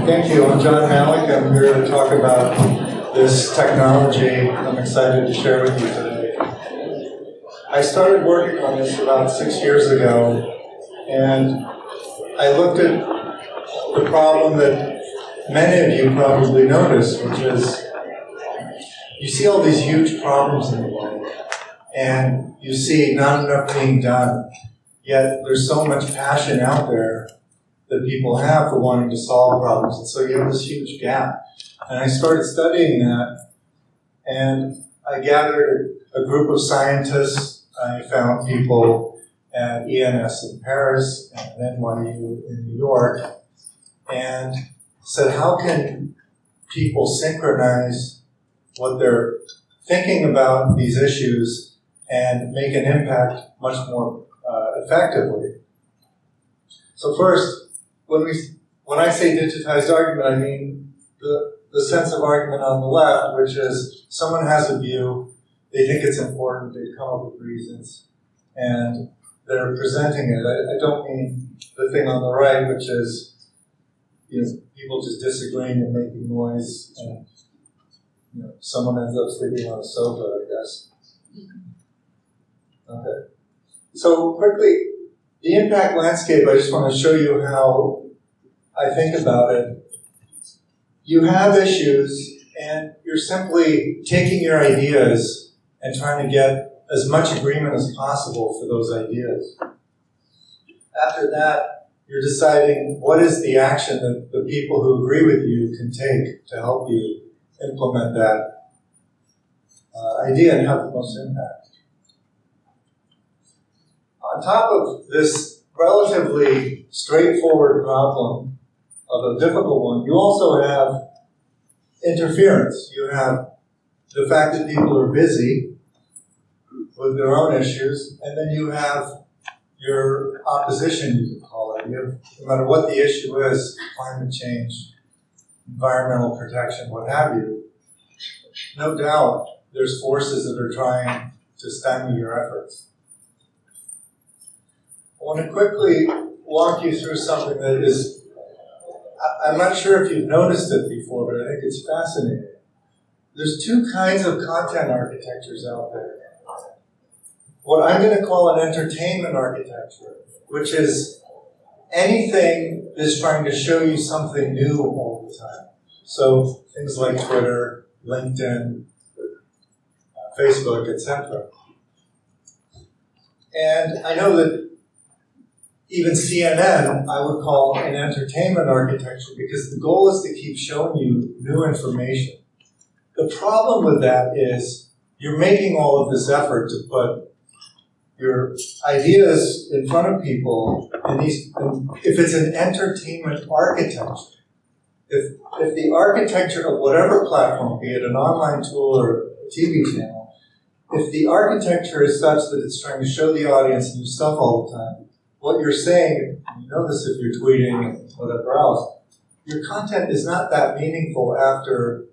Thank you. I'm John Malik. I'm here to talk about this technology I'm excited to share with you today. I started working on this about 6 years ago, and I looked at the problem that many of you probably notice, which is you see all these huge problems in the world, and you see not enough being done, yet there's so much passion out there that people have for wanting to solve problems, and so you have this huge gap. And I started studying that, and I gathered a group of scientists. I found people at ENS in Paris and NYU in New York, and said, how can people synchronize what they're thinking about these issues and make an impact much more effectively? So first, when I say digitized argument, I mean the sense of argument on the left, which is someone has a view, they think it's important, they come up with reasons, and they're presenting it. I don't mean the thing on the right, which is people just disagreeing and making noise, and someone ends up sleeping on a sofa, I guess. Okay. So quickly, the impact landscape, I just want to show you how I think about it. You have issues, and you're simply taking your ideas and trying to get as much agreement as possible for those ideas. After that, you're deciding what is the action that the people who agree with you can take to help you implement that idea and have the most impact. On top of this relatively straightforward problem of a difficult one, you also have interference. You have the fact that people are busy with their own issues, and then you have your opposition, you can call it. You have, no matter what the issue is, climate change, environmental protection, what have you, no doubt there's forces that are trying to stymie your efforts. I want to quickly walk you through something that is, I'm not sure if you've noticed it before, but I think it's fascinating. There's two kinds of content architectures out there. What I'm going to call an entertainment architecture, which is anything that's trying to show you something new all the time. So things like Twitter, LinkedIn, Facebook, etc. And I know that even CNN, I would call an entertainment architecture because the goal is to keep showing you new information. The problem with that is you're making all of this effort to put your ideas in front of people, and if it's an entertainment architecture, if the architecture of whatever platform, be it an online tool or a TV channel, if the architecture is such that it's trying to show the audience new stuff all the time, what you're saying, you know this if you're tweeting and whatever else, your content is not that meaningful after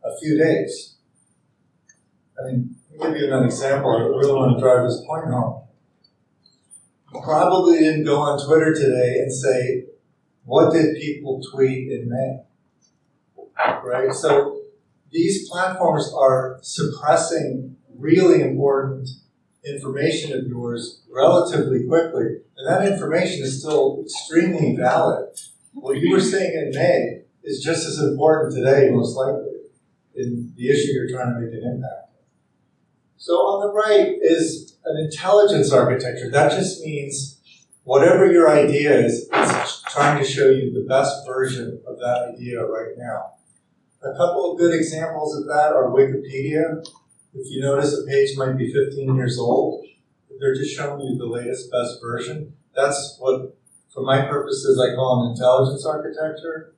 a few days. I mean, let me give you an example. I really want to drive this point home. You probably didn't go on Twitter today and say, what did people tweet in May? Right? So these platforms are suppressing really important information of yours relatively quickly, and that information is still extremely valid. What you were saying in May is just as important today, most likely, in the issue you're trying to make an impact. So on the right is an intelligence architecture. That just means whatever your idea is, it's trying to show you the best version of that idea right now. A couple of good examples of that are Wikipedia. If you notice, a page might be 15 years old. They're just showing you the latest, best version. That's what, for my purposes, I call an intelligence architecture.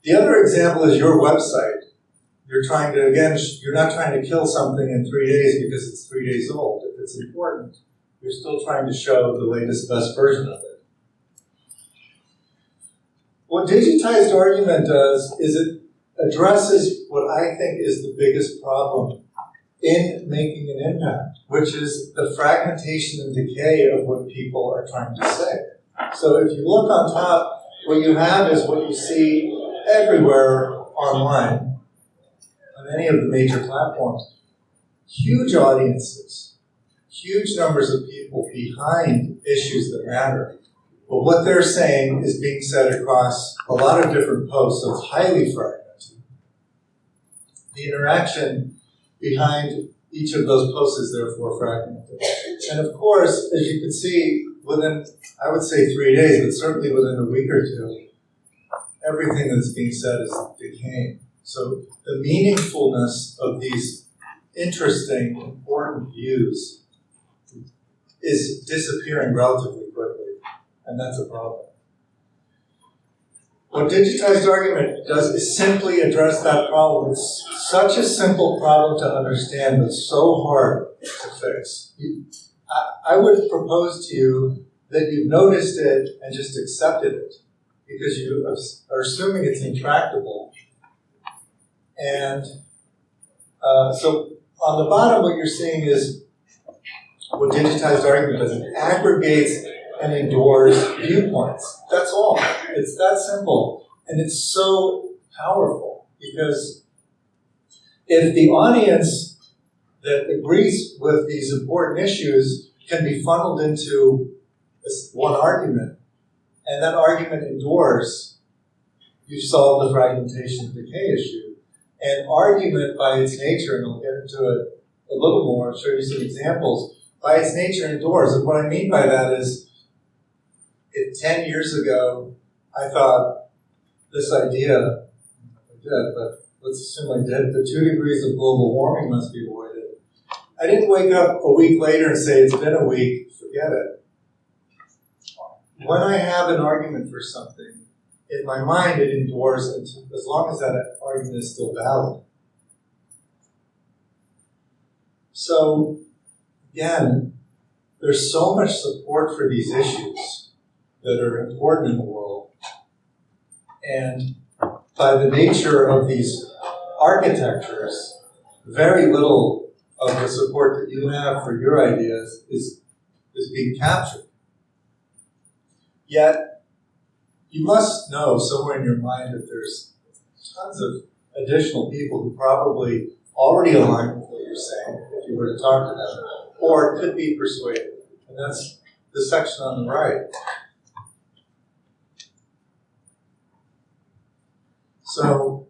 The other example is your website. You're trying to, again, you're not trying to kill something in 3 days because it's 3 days old. If it's important, you're still trying to show the latest, best version of it. What digitized argument does is it addresses what I think is the biggest problem in making an impact, which is the fragmentation and decay of what people are trying to say. So if you look on top, what you have is what you see everywhere online, on any of the major platforms. Huge audiences, huge numbers of people behind issues that matter. But what they're saying is being said across a lot of different posts, so it's highly fragmented. The interaction behind each of those posts is therefore fragmented. And of course, as you can see, within, I would say 3 days, but certainly within a week or two, everything that's being said is decaying. So the meaningfulness of these interesting, important views is disappearing relatively quickly, and that's a problem. What digitized argument does is simply address that problem. It's such a simple problem to understand, but so hard to fix. I would propose to you that you've noticed it and just accepted it, because you are assuming it's intractable. And so on the bottom, what you're seeing is what digitized argument does. It aggregates and endures viewpoints. That's all. It's that simple. And it's so powerful, because if the audience that agrees with these important issues can be funneled into this one argument, and that argument endures, you've solved the fragmentation and decay issue. And argument by its nature, and I'll get into it a little more, I'll show you some examples, by its nature endures. And what I mean by that is, if 10 years ago I thought this idea, I did, but let's assume I did, the 2 degrees of global warming must be avoided. I didn't wake up a week later and say, it's been a week, forget it. When I have an argument for something, in my mind it endures as long as that argument is still valid. So, again, there's so much support for these issues that are important in the world. And by the nature of these architectures, very little of the support that you have for your ideas is being captured. Yet, you must know somewhere in your mind that there's tons of additional people who probably already align with what you're saying, if you were to talk to them, or could be persuaded. And that's the section on the right. So,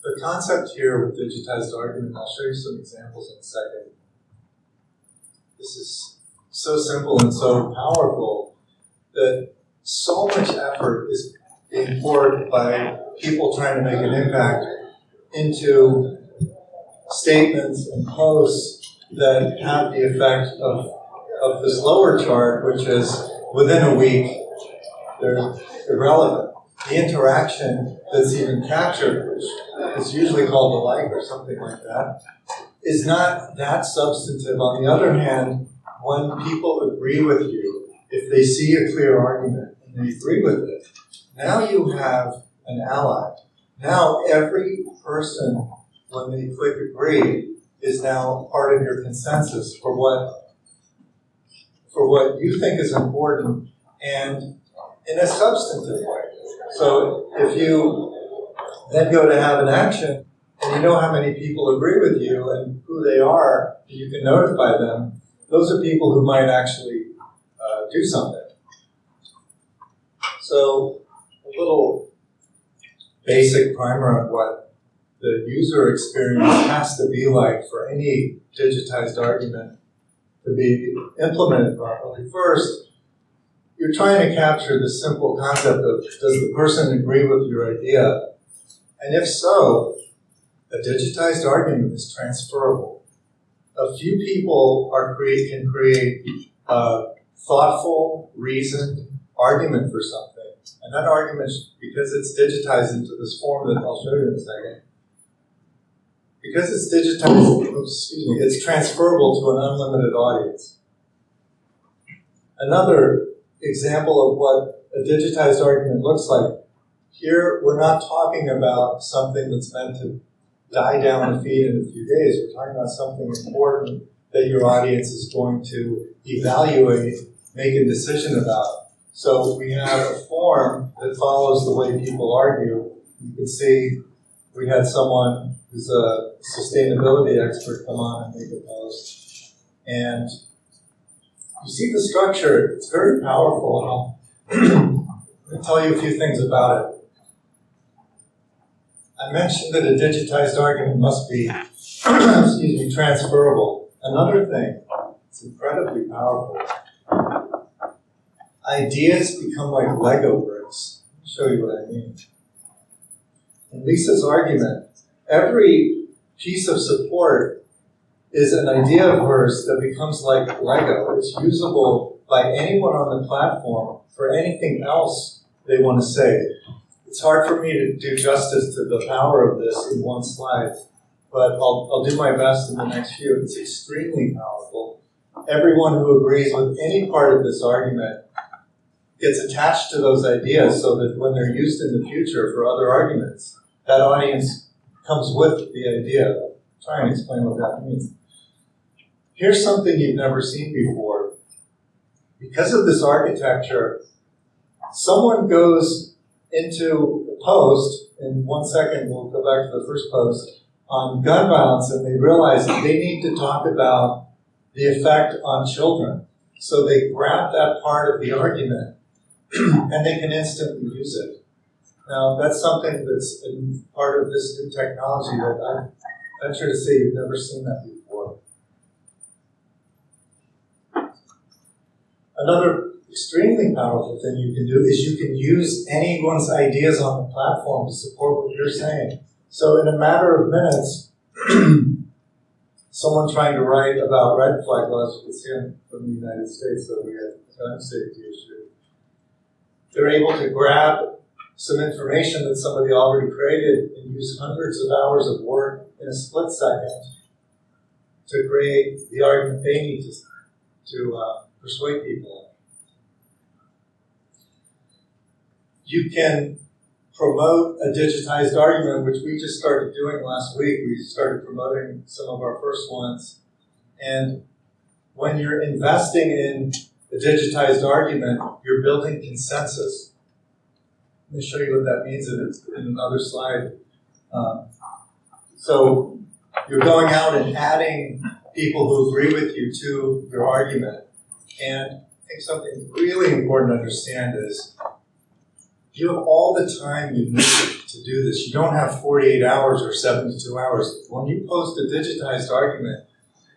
the concept here with digitized argument, I'll show you some examples in a second. This is so simple and so powerful that so much effort is being poured by people trying to make an impact into statements and posts that have the effect of this lower chart, which is within a week, they're irrelevant. The interaction that's even captured, which is usually called the like or something like that, is not that substantive. On the other hand, when people agree with you, if they see a clear argument and they agree with it, now you have an ally. Now every person, when they click agree, is now part of your consensus for what you think is important, and in a substantive way. So if you then go to have an action, and you know how many people agree with you and who they are, and you can notify them, those are people who might actually do something. So a little basic primer of what the user experience has to be like for any digitized argument to be implemented properly. First, you're trying to capture the simple concept of, does the person agree with your idea? And if so, a digitized argument is transferable. A few people can create a thoughtful, reasoned argument for something. And that argument, because it's digitized into this form that I'll show you in a second, because it's digitized, it's transferable to an unlimited audience. Another example of what a digitized argument looks like, here we're not talking about something that's meant to die down the feed in a few days. We're talking about something important that your audience is going to evaluate, make a decision about. So we have a form that follows the way people argue. You can see we had someone who's a sustainability expert come on and make a post. And you see the structure, it's very powerful. I'll tell you a few things about it. I mentioned that a digitized argument must be transferable. Another thing, it's incredibly powerful. Ideas become like Lego bricks. Let me show you what I mean. In Lisa's argument, every piece of support is an idea of hers that becomes like Lego. It's usable by anyone on the platform for anything else they want to say. It's hard for me to do justice to the power of this in one slide, but I'll do my best in the next few. It's extremely powerful. Everyone who agrees with any part of this argument gets attached to those ideas so that when they're used in the future for other arguments, that audience comes with the idea. I'll try and explain what that means. Here's something you've never seen before. Because of this architecture, someone goes into a post, in 1 second we'll go back to the first post, on gun violence, and they realize that they need to talk about the effect on children. So they grab that part of the argument and they can instantly use it. Now, that's something that's part of this new technology that I venture to say you've never seen that before. Another extremely powerful thing you can do is you can use anyone's ideas on the platform to support what you're saying. So in a matter of minutes, someone trying to write about red flag laws, you can see them from the United States, so we have a gun safety issue. They're able to grab some information that somebody already created and use hundreds of hours of work in a split second to create the argument they need to persuade people. You can promote a digitized argument, which we just started doing last week. We started promoting some of our first ones. And when you're investing in a digitized argument, you're building consensus. Let me show you what that means in another slide. So you're going out and adding people who agree with you to your argument. And I think something really important to understand is you have all the time you need to do this. You don't have 48 hours or 72 hours. When you post a digitized argument,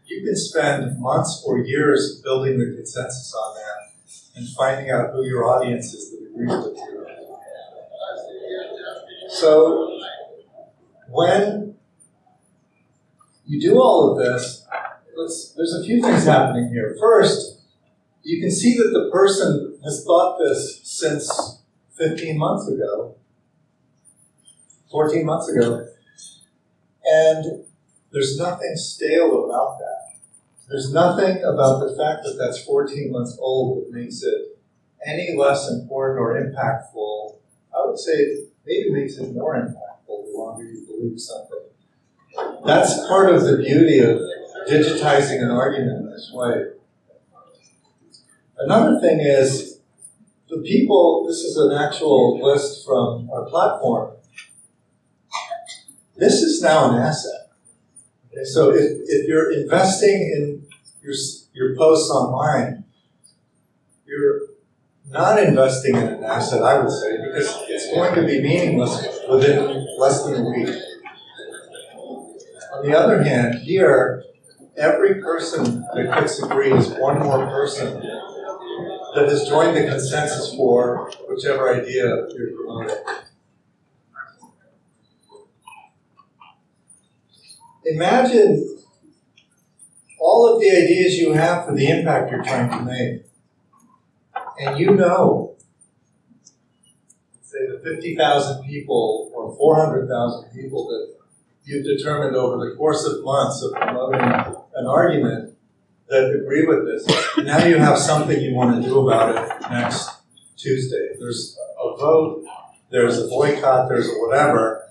you can spend months or years building the consensus on that and finding out who your audience is that agrees with you. So when you do all of this, there's a few things happening here. First, you can see that the person has thought this since 15 months ago, 14 months ago, and there's nothing stale about that. There's nothing about the fact that that's 14 months old that makes it any less important or impactful. I would say it maybe makes it more impactful the longer you believe something. That's part of the beauty of digitizing an argument in this way. Another thing is, the people, this is an actual list from our platform. This is now an asset. Okay, so if you're investing in your posts online, you're not investing in an asset, I would say, because it's going to be meaningless within less than a week. On the other hand, here, every person that clicks agree is one more person that has joined the consensus for whichever idea you're promoting. Imagine all of the ideas you have for the impact you're trying to make. And you know, say the 50,000 people or 400,000 people that you've determined over the course of months of promoting an argument that agree with this. Now you have something you want to do about it next Tuesday. There's a vote, there's a boycott, there's a whatever.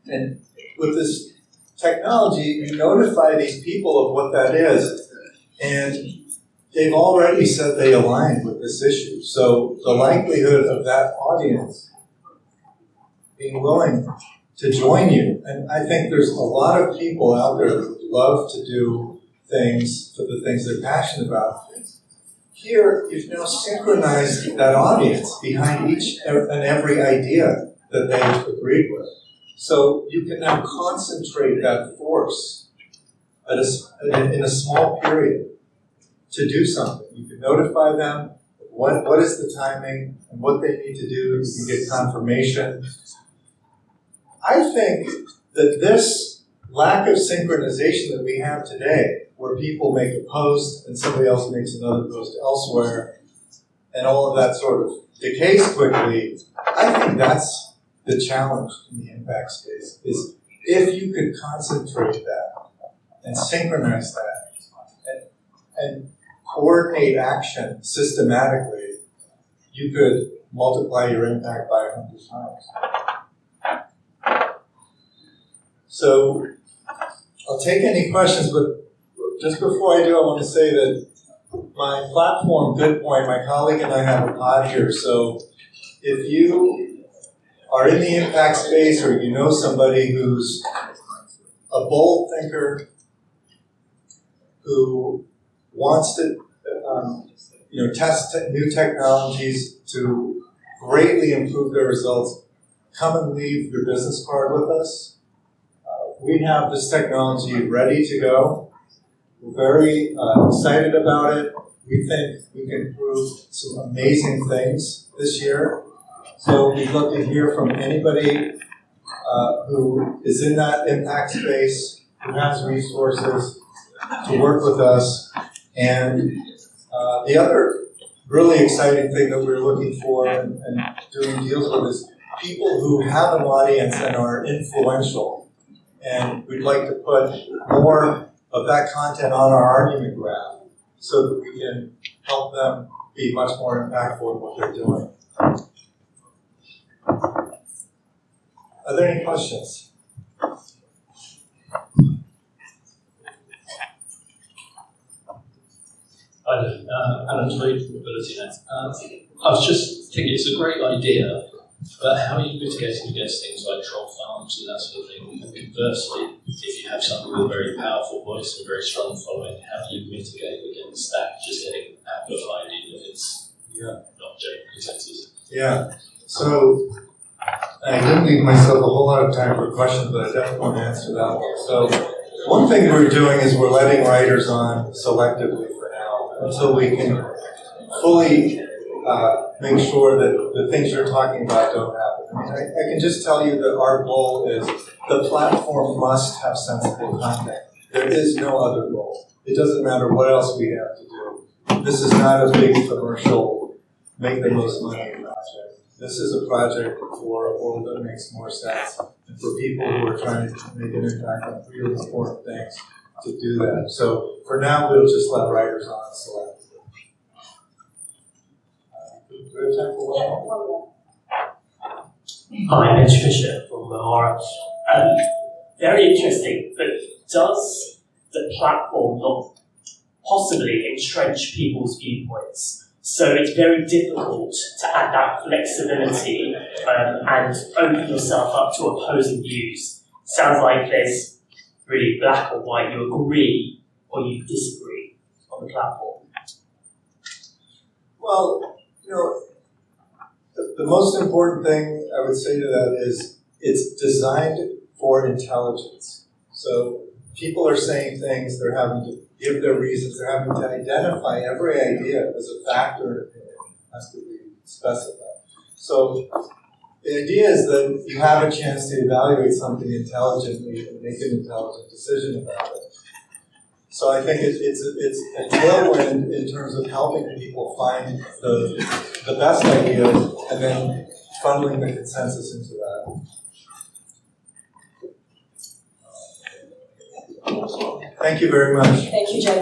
And with this technology, you notify these people of what that is, and they've already said they align with this issue. So the likelihood of that audience being willing to join you, and I think there's a lot of people out there that would love to do things for the things they're passionate about. Here, you've now synchronized that audience behind each and every idea that they've agreed with. So you can now concentrate that force in a small period to do something. You can notify them what is the timing and what they need to do. You can get confirmation. I think that this lack of synchronization that we have today, where people make a post and somebody else makes another post elsewhere, and all of that sort of decays quickly, I think that's the challenge in the impact space, is if you could concentrate that and synchronize that and coordinate action systematically, you could multiply your impact by 100 times. So I'll take any questions, but just before I do, I want to say that my platform, Goodpoint, my colleague and I have a pod here. So if you are in the impact space, or you know somebody who's a bold thinker, who wants to test new technologies to greatly improve their results, come and leave your business card with us. We have this technology ready to go. We're very excited about it. We think we can prove some amazing things this year. So we'd love to hear from anybody who is in that impact space, who has resources to work with us. And the other really exciting thing that we're looking for and doing deals with is people who have an audience and are influential. And we'd like to put more of that content on our argument graph so that we can help them be much more impactful in what they're doing. Are there any questions? Hi there, Alan Tweed from Ability Net. I was just thinking it's a great idea, but how are you mitigating against things like troll farms and that sort of thing? And conversely, if you have somebody with a very powerful voice and a very strong following, how do you mitigate against that just getting amplified even if it's not genuine consensus? Yeah, so I didn't leave myself a whole lot of time for questions, but I definitely want to answer that one. So one thing we're doing is we're letting writers on selectively for now until we can fully make sure that the things you're talking about don't happen. I mean, I can just tell you that our goal is the platform must have sensible content. There is no other goal. It doesn't matter what else we have to do. This is not a big commercial, make the most money project. This is a project for a world that makes more sense, and for people who are trying to make an impact on really important things to do that. So for now, we'll just let writers on selectively. Do we have time for one more? Hi, Mitch Fisher from Mahara. Very interesting, but does the platform not possibly entrench people's viewpoints? So it's very difficult to add that flexibility and open yourself up to opposing views. Sounds like there's really black or white. You agree or you disagree on the platform. Well, the most important thing I would say to that is it's designed for intelligence. So people are saying things, they're having to give their reasons, they're having to identify every idea as a factor and it has to be specified. So the idea is that you have a chance to evaluate something intelligently and make an intelligent decision about it. So I think it's a tailwind in terms of helping people find the best ideas and then funneling the consensus into that. Thank you very much. Thank you, Jenna.